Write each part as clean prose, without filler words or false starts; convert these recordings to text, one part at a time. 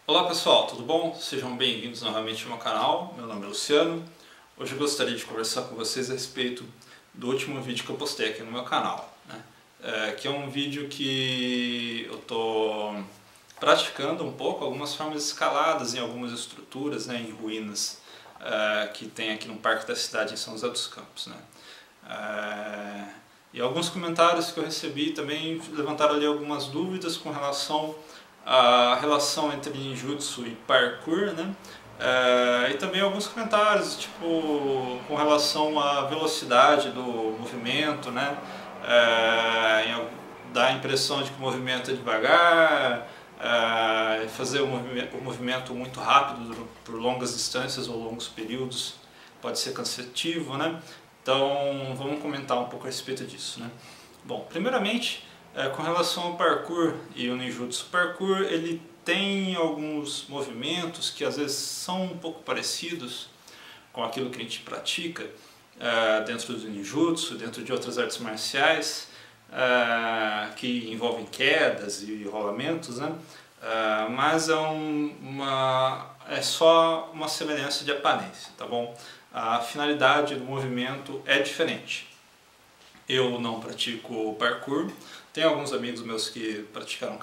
Olá pessoal, tudo bom? Sejam bem-vindos novamente ao meu canal. Meu nome é Luciano. Hoje eu gostaria de conversar com vocês a respeito do último vídeo que eu postei aqui no meu canal, né? Que é um vídeo que eu estou praticando um pouco algumas formas escaladas em algumas estruturas, né, em ruínas que tem aqui no Parque da Cidade em São José dos Campos, né? E alguns comentários que eu recebi também levantaram ali algumas dúvidas com relação à relação entre ninjutsu e parkour, né? E também alguns comentários tipo com relação à velocidade do movimento, né? Dá a impressão de que o movimento é devagar, fazer o movimento muito rápido por longas distâncias ou longos períodos pode ser cansativo, né? Então vamos comentar um pouco a respeito disso, né? Bom, primeiramente, com relação ao parkour e o ninjutsu, o parkour ele tem alguns movimentos que às vezes são um pouco parecidos com aquilo que a gente pratica dentro do ninjutsu, dentro de outras artes marciais que envolvem quedas e rolamentos, né? Mas é só uma semelhança de aparência, tá bom? A finalidade do movimento é diferente. Eu não pratico parkour, tenho alguns amigos meus que praticaram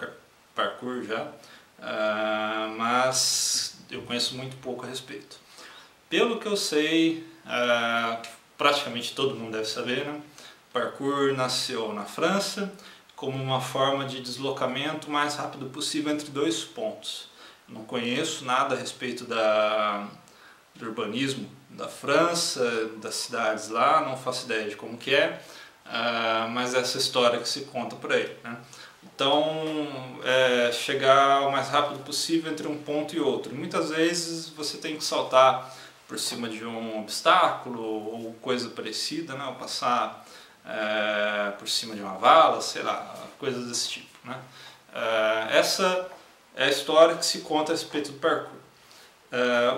parkour já, mas eu conheço muito pouco a respeito. Pelo que eu sei, praticamente todo mundo deve saber, né? Parkour nasceu na França como uma forma de deslocamento mais rápido possível entre dois pontos. Não conheço nada a respeito do urbanismo da França, das cidades lá, não faço ideia de como que é, mas essa história que se conta por aí, né? Então, chegar o mais rápido possível entre um ponto e outro. Muitas vezes você tem que saltar por cima de um obstáculo ou coisa parecida, né? Ou passar por cima de uma vala, sei lá, coisas desse tipo, né? Essa é a história que se conta a respeito do parkour.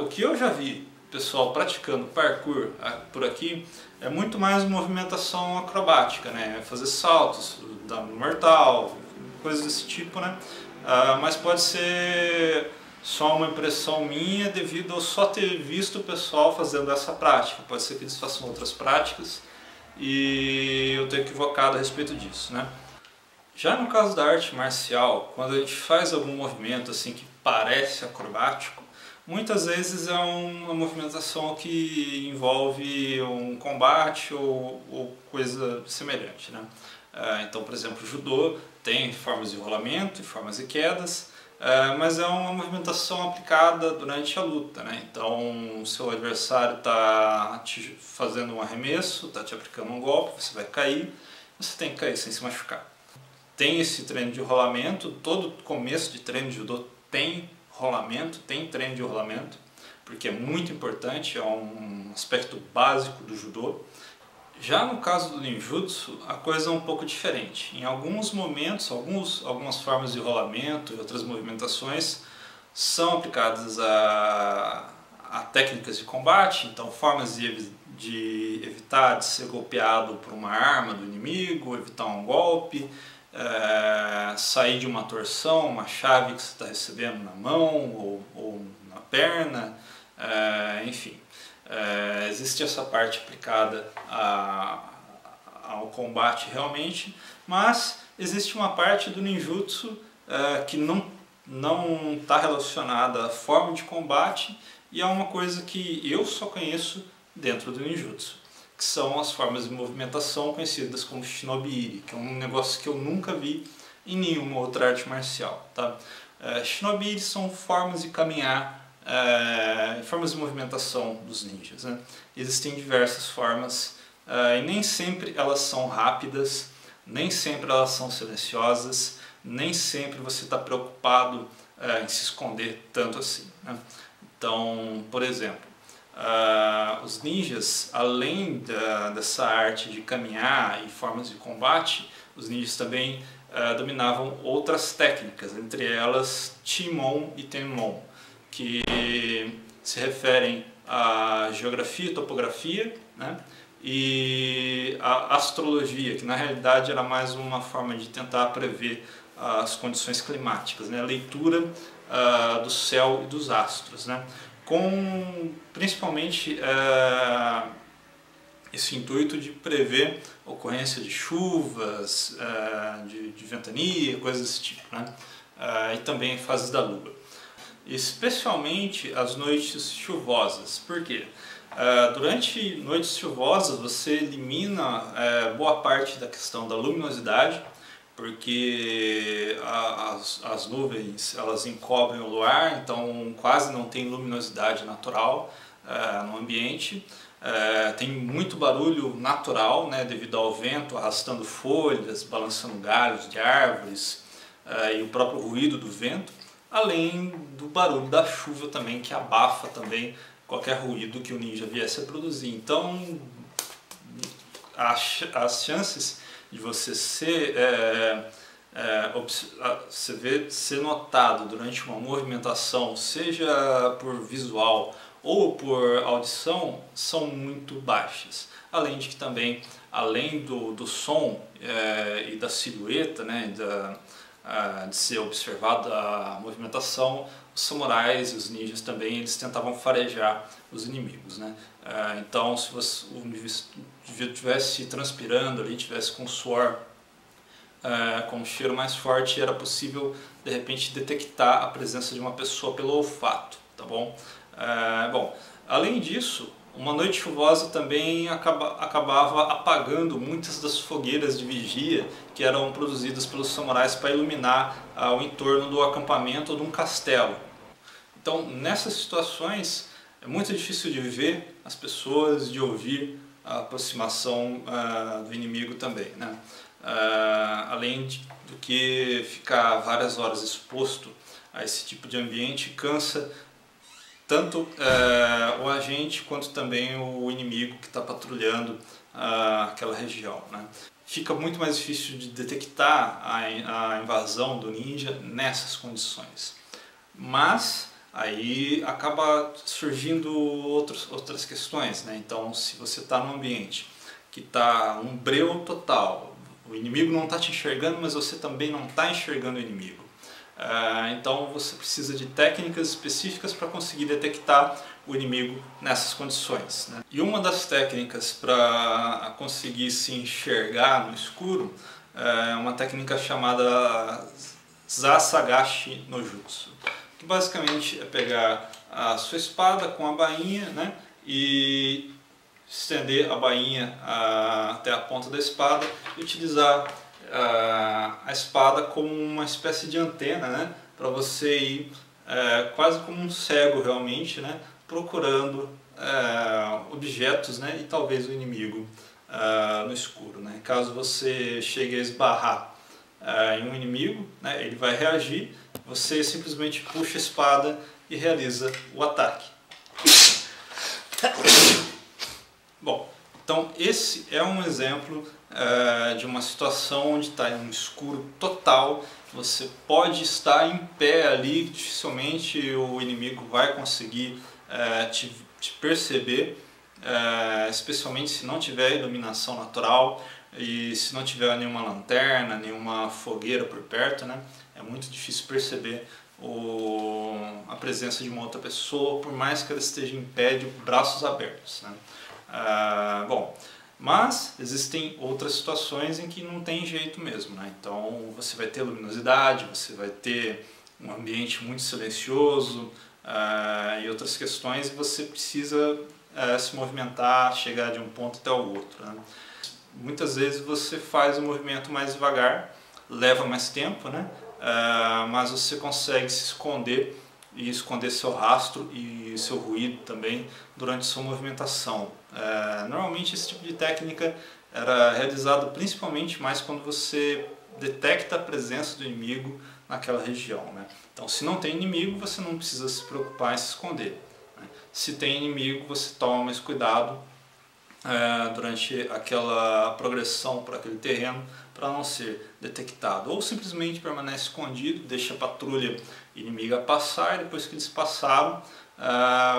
O que eu já vi pessoal praticando parkour por aqui é muito mais movimentação acrobática, né? Fazer saltos, dar um mortal, coisas desse tipo, né? Mas pode ser só uma impressão minha devido a só ter visto o pessoal fazendo essa prática. Pode ser que eles façam outras práticas e eu estou equivocado a respeito disso, né? Já no caso da arte marcial, quando a gente faz algum movimento assim que parece acrobático, muitas vezes é uma movimentação que envolve um combate ou coisa semelhante, né? Então, por exemplo, o judô tem formas de rolamento e formas de quedas, mas é uma movimentação aplicada durante a luta, né? Então, o seu adversário está te fazendo um arremesso, está te aplicando um golpe, você vai cair, você tem que cair sem se machucar. Tem esse treino de rolamento, todo começo de treino de judô tem rolamento, tem treino de rolamento, porque é muito importante, é um aspecto básico do judô. Já no caso do ninjutsu, a coisa é um pouco diferente. Em alguns momentos, algumas formas de rolamento e outras movimentações são aplicadas a técnicas de combate, então formas de evitar de ser golpeado por uma arma do inimigo, evitar um golpe, sair de uma torção, uma chave que você está recebendo na mão ou na perna, enfim. Existe essa parte aplicada ao combate realmente, mas existe uma parte do ninjutsu que não está relacionada à forma de combate e é uma coisa que eu só conheço dentro do ninjutsu, que são as formas de movimentação conhecidas como shinobi-iri, que é um negócio que eu nunca vi em nenhuma outra arte marcial, tá? Shinobi-iri são formas de caminhar, formas de movimentação dos ninjas, né? Existem diversas formas e nem sempre elas são rápidas, nem sempre elas são silenciosas, nem sempre você está preocupado em se esconder tanto assim, né? Então, por exemplo, os ninjas, além dessa arte de caminhar e formas de combate, os ninjas também dominavam outras técnicas, entre elas Chimon e Tenmon, que se referem à geografia e topografia, né? E a astrologia, que na realidade era mais uma forma de tentar prever as condições climáticas, né? A leitura do céu e dos astros, né? Com principalmente esse intuito de prever a ocorrência de chuvas, de ventania, coisas desse tipo, né? E também fases da lua. Especialmente as noites chuvosas. Por quê? Durante noites chuvosas você elimina boa parte da questão da luminosidade, porque as nuvens elas encobrem o luar, então quase não tem luminosidade natural no ambiente. Tem muito barulho natural, né, devido ao vento arrastando folhas, balançando galhos de árvores e o próprio ruído do vento, além do barulho da chuva também, que abafa também qualquer ruído que o ninja viesse a produzir. Então as chances de você ser notado durante uma movimentação, seja por visual ou por audição, são muito baixas. Além de que também, além do som e da silhueta, né, de ser observada a movimentação, os samurais e os ninjas também eles tentavam farejar os inimigos, né? Então, se o indivíduo estivesse transpirando ali, estivesse com suor, com um cheiro mais forte, era possível de repente detectar a presença de uma pessoa pelo olfato, tá bom? Bom, além disso, uma noite chuvosa também acabava apagando muitas das fogueiras de vigia que eram produzidas pelos samurais para iluminar o entorno do acampamento ou de um castelo. Então, nessas situações, é muito difícil de ver as pessoas, de ouvir a aproximação do inimigo também, né? Além do que ficar várias horas exposto a esse tipo de ambiente cansa tanto o agente quanto também o inimigo que está patrulhando aquela região, né? Fica muito mais difícil de detectar a invasão do ninja nessas condições. Mas aí acaba surgindo outras questões, né? Então, se você está num ambiente que está um breu total, o inimigo não está te enxergando, mas você também não está enxergando o inimigo. Então você precisa de técnicas específicas para conseguir detectar o inimigo nessas condições, né? E uma das técnicas para conseguir se enxergar no escuro é uma técnica chamada Zasagashi no Jutsu, que basicamente é pegar a sua espada com a bainha, né, e estender a bainha até a ponta da espada e utilizar a espada como uma espécie de antena, né, para você ir quase como um cego realmente, né, procurando objetos, né, e talvez o inimigo no escuro, né. Caso você chegue a esbarrar em um inimigo, né, ele vai reagir, você simplesmente puxa a espada e realiza o ataque. Bom, então esse é um exemplo de uma situação onde está em um escuro total, você pode estar em pé ali, dificilmente o inimigo vai conseguir te perceber, especialmente se não tiver iluminação natural e se não tiver nenhuma lanterna, nenhuma fogueira por perto, né? É muito difícil perceber a presença de uma outra pessoa, por mais que ela esteja em pé de braços abertos, né? Bom, mas existem outras situações em que não tem jeito mesmo, né? Então você vai ter luminosidade, você vai ter um ambiente muito silencioso e outras questões, e você precisa se movimentar, chegar de um ponto até o outro, né? Muitas vezes você faz o movimento mais devagar, leva mais tempo, né? Mas você consegue se esconder e esconder seu rastro e seu ruído também durante sua movimentação. Normalmente esse tipo de técnica era realizado principalmente mais quando você detecta a presença do inimigo naquela região, né? Então, se não tem inimigo, você não precisa se preocupar em se esconder, né? Se tem inimigo, você toma mais cuidado durante aquela progressão por aquele terreno para não ser detectado, ou simplesmente permanece escondido, deixa a patrulha inimiga passar e depois que eles passaram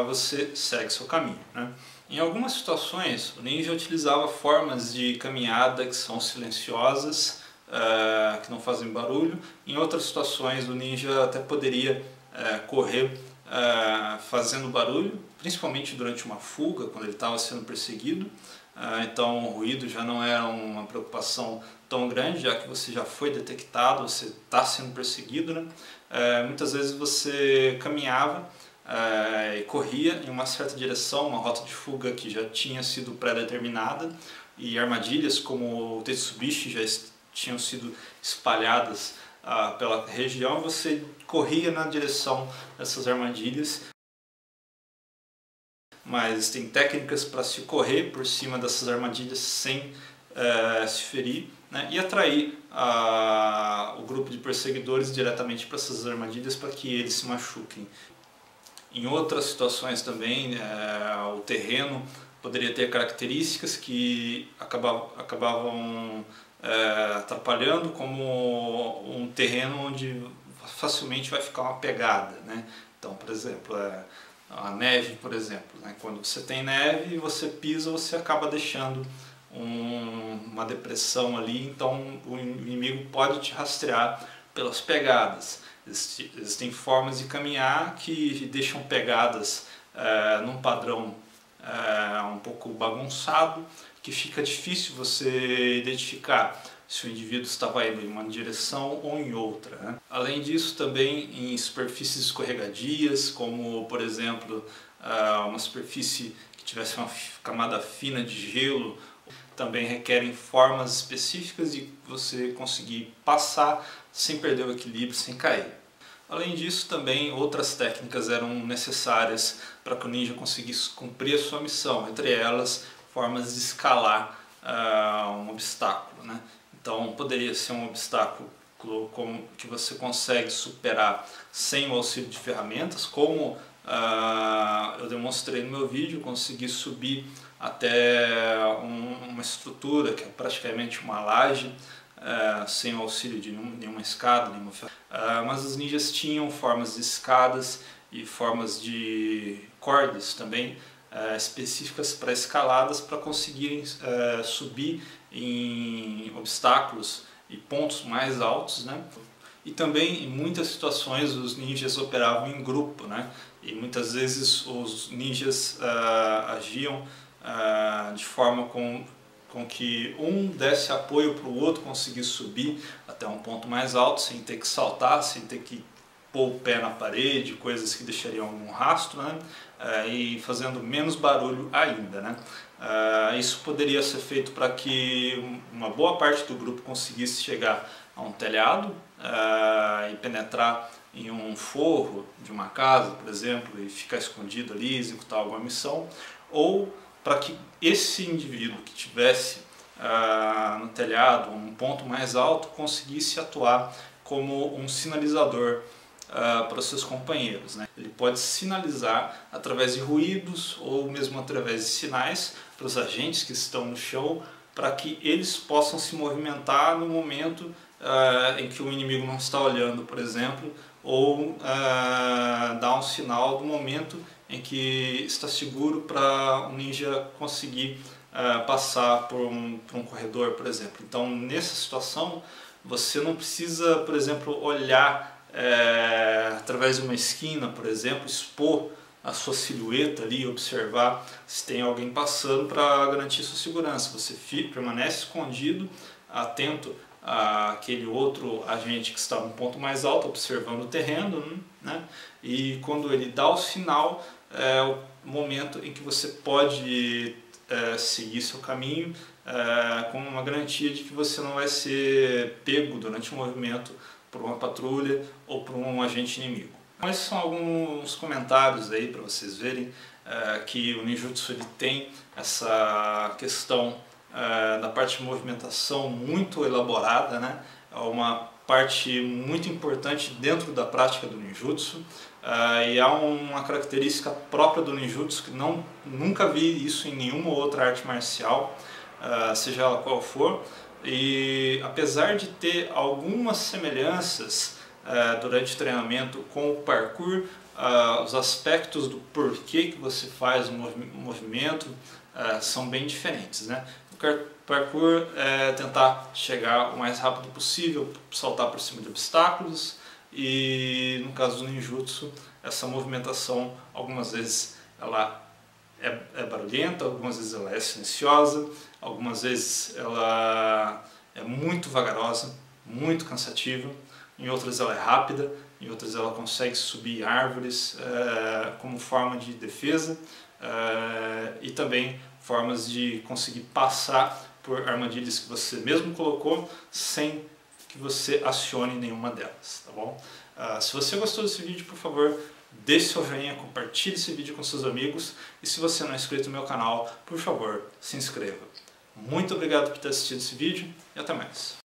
você segue seu caminho, né? Em algumas situações o ninja utilizava formas de caminhada que são silenciosas, que não fazem barulho. Em outras situações o ninja até poderia correr fazendo barulho, principalmente durante uma fuga, quando ele estava sendo perseguido. Então o ruído já não era uma preocupação tão grande, já que você já foi detectado, você está sendo perseguido, né? Muitas vezes você caminhava e corria em uma certa direção, uma rota de fuga que já tinha sido pré-determinada, e armadilhas como o Tetsubishi já tinham sido espalhadas pela região. Você corria na direção dessas armadilhas, mas tem técnicas para se correr por cima dessas armadilhas sem se ferir, né? E atrair o grupo de perseguidores diretamente para essas armadilhas para que eles se machuquem. Em outras situações também, o terreno poderia ter características que acabavam atrapalhando, como um terreno onde facilmente vai ficar uma pegada, né? Então, por exemplo, a neve, por exemplo, né? Quando você tem neve e você pisa, você acaba deixando uma depressão ali, então o inimigo pode te rastrear pelas pegadas. Existem formas de caminhar que deixam pegadas num padrão um pouco bagunçado, que fica difícil você identificar se o indivíduo estava indo em uma direção ou em outra, né? Além disso, também em superfícies escorregadias, como por exemplo uma superfície que tivesse uma camada fina de gelo, também requerem formas específicas de você conseguir passar sem perder o equilíbrio, sem cair. Além disso, também outras técnicas eram necessárias para que o ninja conseguisse cumprir a sua missão, entre elas formas de escalar um obstáculo, né? Então poderia ser um obstáculo que você consegue superar sem o auxílio de ferramentas, como eu demonstrei no meu vídeo. Consegui subir até uma estrutura que é praticamente uma laje, sem o auxílio de nenhuma escada, nenhuma ferramenta. Mas os ninjas tinham formas de escadas e formas de cordas também específicas para escaladas, para conseguirem subir em obstáculos e pontos mais altos, né? E também em muitas situações os ninjas operavam em grupo, né? E muitas vezes os ninjas agiam de forma com que um desse apoio para o outro conseguir subir até um ponto mais alto, sem ter que saltar, sem ter que pôr o pé na parede, coisas que deixariam algum rastro, né? E fazendo menos barulho ainda, né? Isso poderia ser feito para que uma boa parte do grupo conseguisse chegar a um telhado e penetrar em um forro de uma casa, por exemplo, e ficar escondido ali, executar alguma missão, ou para que esse indivíduo que tivesse no telhado, um ponto mais alto, conseguisse atuar como um sinalizador para os seus companheiros, né? Ele pode sinalizar através de ruídos ou mesmo através de sinais para os agentes que estão no chão, para que eles possam se movimentar no momento em que o inimigo não está olhando, por exemplo, ou dar um sinal do momento em que está seguro para um ninja conseguir passar por um corredor, por exemplo. Então, nessa situação, você não precisa, por exemplo, olhar através de uma esquina, por exemplo, expor a sua silhueta ali, observar se tem alguém passando para garantir sua segurança. Você permanece escondido, atento àquele outro agente que está num ponto mais alto, observando o terreno, né? E quando ele dá o sinal, é o momento em que você pode seguir seu caminho com uma garantia de que você não vai ser pego durante o movimento por uma patrulha ou por um agente inimigo. Então, esses são alguns comentários aí para vocês verem que o ninjutsu ele tem essa questão da parte de movimentação muito elaborada, né? É uma parte muito importante dentro da prática do ninjutsu, e há uma característica própria do ninjutsu que nunca vi isso em nenhuma outra arte marcial, seja ela qual for. E apesar de ter algumas semelhanças durante o treinamento com o parkour, os aspectos do porquê que você faz o movimento são bem diferentes, né? O parkour é tentar chegar o mais rápido possível, saltar por cima de obstáculos, e no caso do ninjutsu, essa movimentação algumas vezes ela é barulhenta, algumas vezes ela é silenciosa, algumas vezes ela é muito vagarosa, muito cansativa, em outras ela é rápida, em outras ela consegue subir árvores como forma de defesa e também formas de conseguir passar por armadilhas que você mesmo colocou sem que você acione nenhuma delas, tá bom? Se você gostou desse vídeo, por favor, deixe seu joinha, compartilhe esse vídeo com seus amigos e se você não é inscrito no meu canal, por favor, se inscreva. Muito obrigado por ter assistido esse vídeo e até mais.